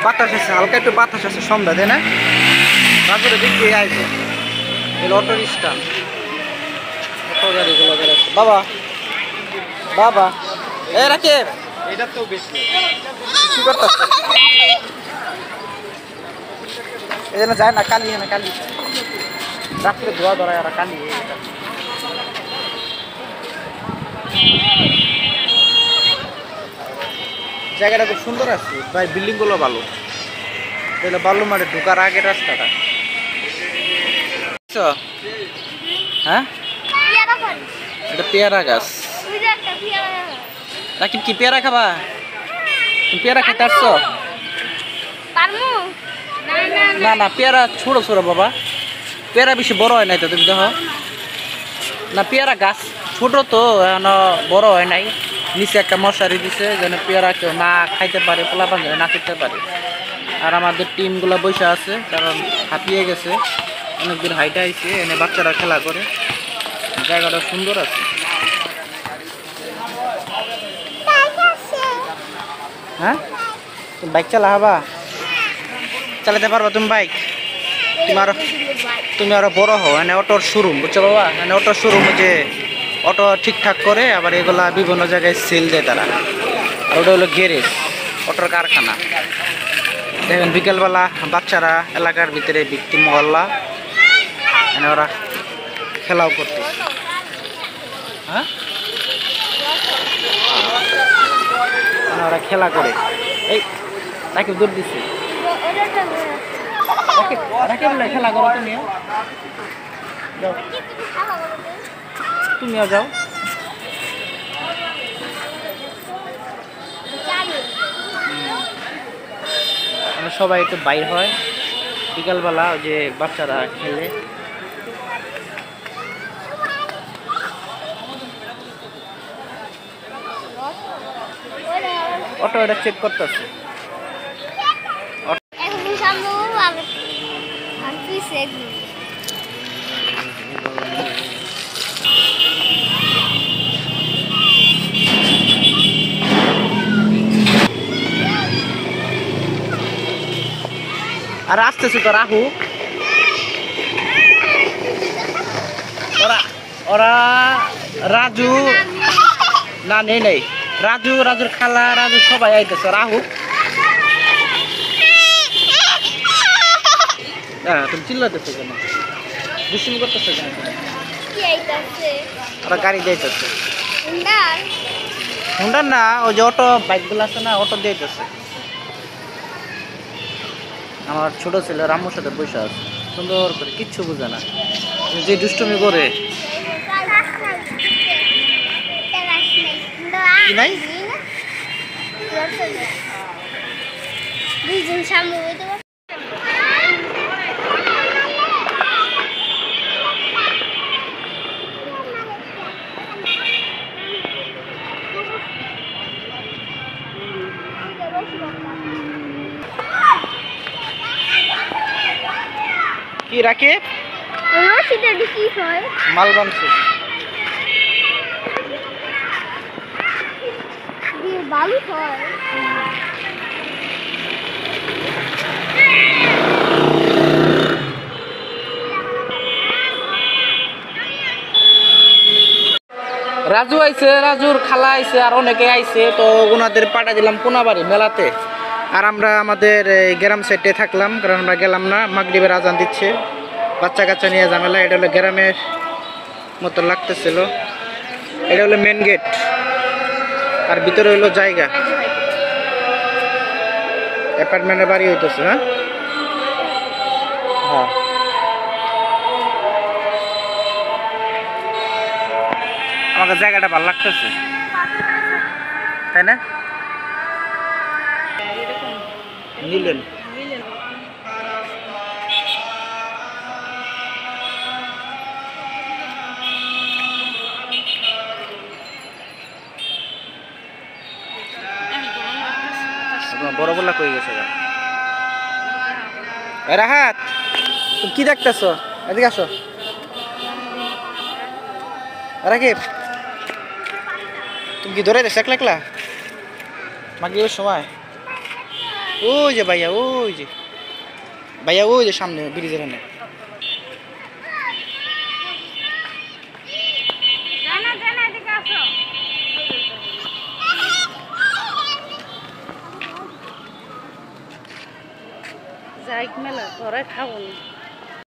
বাতাস আছে, হালকা একটু বাতাস আছে সন্ধ্যা, তাই না? রাজুরে দেখতে আইছে অটো রিক্সা, অটো গাড়িগুলো বেড়াচ্ছে। বাবা বাবা এ রাকিব, এটা তো বেশি কি করতেছে? এই জন্য যায় না, কালি না কালি রাত্রে ধোয়া ধরায় আর কালি। জায়গাটা খুব সুন্দর আছে ভাই, বিল্ডিং গুলো ভালো। এটা বালু মাঠে ঢোকার আগের রাস্তাটা। হ্যাঁ এটা পেয়ারা গাছ। রাকিব কি পেয়ারা খাবা? তুমি পেয়ারা খেতে আসছো? না না, পেয়ারা ছোট ছোট বাবা, পেয়ারা বেশি বড় হয় নাই তো, তুমি দেখো না। পেয়ারা গাছ ছোট তো, এখন বড় হয় নাই। নিচে একটা মশারি দিছে যেন পেয়ারা কেউ না খাইতে পারে, পোলাপান যেন না খেতে পারে। আর আমাদের টিমগুলো বসে আছে, কারণ হাঁপিয়ে গেছে, অনেকদিন হাইটে আইছে। এনে বাচ্চারা খেলা করে। জায়গাটা সুন্দর আছে। হ্যাঁ তুমি বাইক চালাবা? চালাতে পারবা তুমি বাইক? তুমি আরো বড় হও। এনে অটোর শোরুম, বুঝছো বাবা? এনে অটোর শোরুম, যে অটো ঠিকঠাক করে, আবার এগুলা বিভিন্ন জায়গায় সেল দেয় তারা। আর ওটা হলো গ্যারেজ, অটোর কারখানা। দেখেন বিকেলবেলা বাচ্চারা এলাকার ভিতরে ভিত্তি মহল্লা, এনে ওরা খেলাও করতে। হ্যাঁ ওরা খেলা করে। এই রাকিব দূর দিচ্ছে, খেলা করো তুমিও যাও, তুমিও যাও। সবাই একটু বাইর হয় বিকালবেলা, ওই যে বাচ্চারা খেলে। অটো এটা চেক করতেছে। আর আসতেছে তো রাহু, ওরা রাজু না নেই নেই, রাজু, রাজুর খালা, রাজু সবাই আইতেছে। রাহু হ্যাঁ, তুমি চিল্লাতেছো কেন? দুষ্টুমি করতেছো কেন? ওরা গাড়ি দিয়েছে, হুন্ডার না, ওই যে অটো বাইকগুলো আছে না, অটো দিয়েছে। আমার ছোট ছেলে রাম্মুর সাথে বসে আছে সুন্দর করে, কিচ্ছু বুঝে না, যে দুষ্টুমি করে। কি নাই কি রাখে মাল বানছে বালু হয়। রাজু আইছে, রাজুর খালা আইছে, আর অনেকে আইছে। তো ওনাদের পাঠা দিলাম কোনাবাড়ি মেলাতে। আর আমরা আমাদের গ্রাম সাইডে থাকলাম, কারণ আমরা গেলাম না, মাগরিবের আজান দিচ্ছে। বাচ্চা কাচ্চা নিয়ে ঝামেলা। এটা হলো গ্রামের মতো লাগতেছিল। এটা হলো মেন গেট, আর ভিতরে হইলো জায়গা, অ্যাপার্টমেন্টের বাড়ি হইতেছে। হ্যাঁ হ্যাঁ, আমাকে জায়গাটা ভালো লাগতেছে, তাই না? নিলেন বড় বলা কই গেছে। রাহাত তুমি কি দেখতেছ? এদিকে আসো। রাকিব তুমি কি ধরে দেশ একলা একলা মাগরিবের সময়? ওই যে ভাইয়া ওই যে সামনে ব্রিজের এখানে। যাই মেলা ঘরে খাবো না।